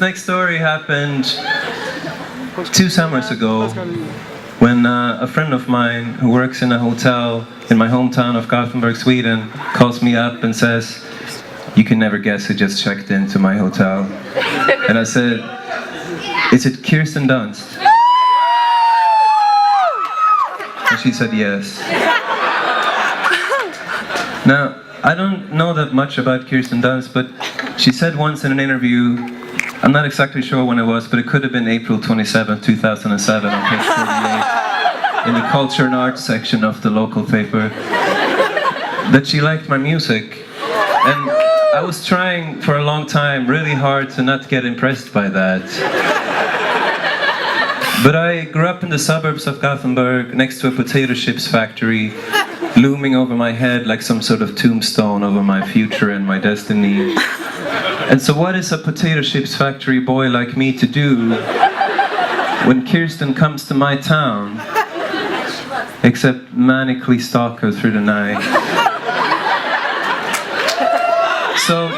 next story happened 2 summers ago when a friend of mine who works in a hotel in my hometown of Gothenburg, Sweden, calls me up and says, "You can never guess who just checked into my hotel." And I said, "Is it Kirsten Dunst?" And she said yes. Now, I don't know that much about Kirsten Dunst, but she said once in an interview, I'm not exactly sure when it was, but it could have been April 27, 2007 on page 48 in the culture and arts section of the local paper, that she liked my music. And I was trying for a long time really hard to not get impressed by that. But I grew up in the suburbs of Gothenburg next to a potato chips factory, looming over my head like some sort of tombstone over my future and my destiny. And so what is a potato chips factory boy like me to do when Kirsten comes to my town, except manically stalk her through the night? So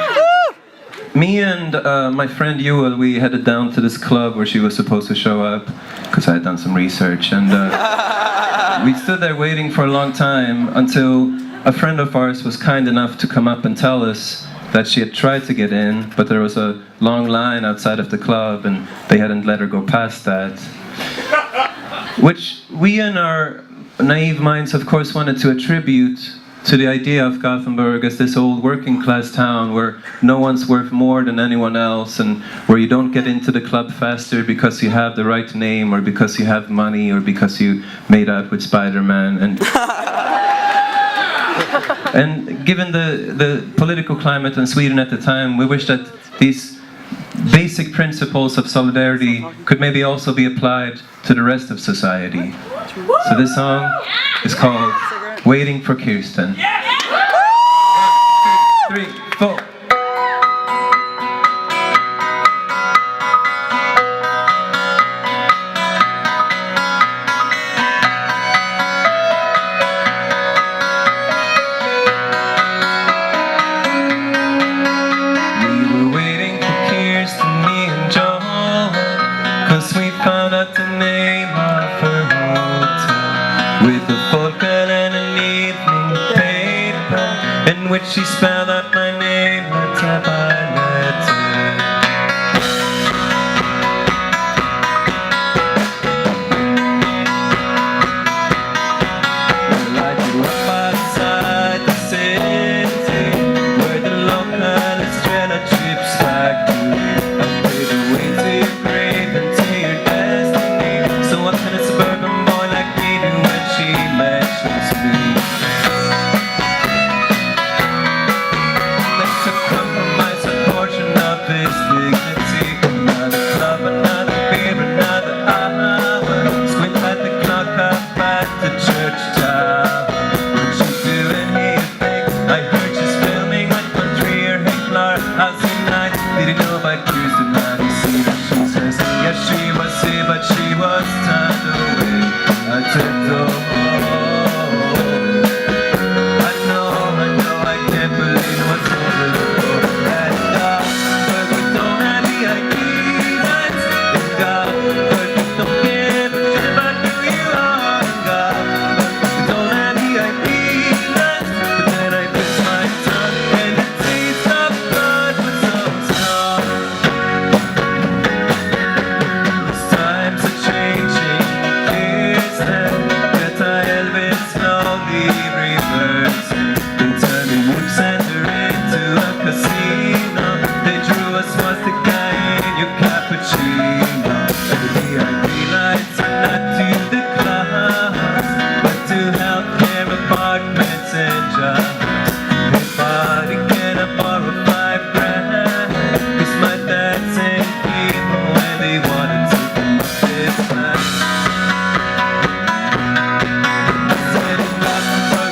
me and my friend Joel, we headed down to this club where she was supposed to show up, because I had done some research, and we stood there waiting for a long time until a friend of ours was kind enough to come up and tell us that she had tried to get in, but there was a long line outside of the club and they hadn't let her go past that. Which we in our naive minds of course wanted to attribute to the idea of Gothenburg as this old working class town where no one's worth more than anyone else, and where you don't get into the club faster because you have the right name or because you have money or because you made out with Spider-Man. And given the political climate in Sweden at the time, we wish that these basic principles of solidarity could maybe also be applied to the rest of society. So this song is called Waiting for Kirsten. 3, 4. We found out the name of her hotel with a polka and an evening paper in which she spelled out my name letter by letter. Well, I grew up outside the city where the local Estrella chips factory. I paid the way to your grave and to your destiny. So what can a suburban boy like me do when she mentions me? Let's compromise a portion of his dignity. Another club, another beer, another hour. Squint at the clock up at the church tower. What's she doing here, think? I heard she's filming with country or Hicklar. How's the night? Did you know about Kirsten? Now you see what she says. Yes, she was here, but she was turned away. I took the I know, I can't believe what's over the floor. And but we don't have the ideas. And but we don't give a shit about who you are. And but we don't have the ideas. But then I bit my tongue, and the taste of blood was so strong. These times are changing, here's that Elvis slowly reversing. They turned the wood center into a casino. They drew a swastika in your cappuccino. And the VIP lights are not to the clubs, but to healthcare apartments and jobs. Hey buddy, can I borrow $5,000? 'Cause my dad sent people when they wanted to come up this class. I said in Gothenburg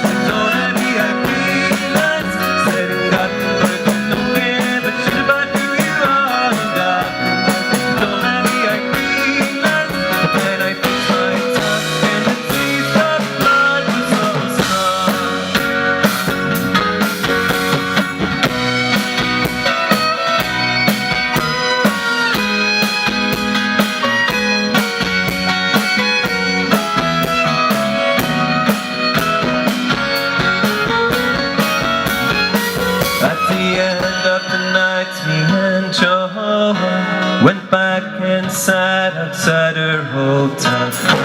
sat outside her hotel.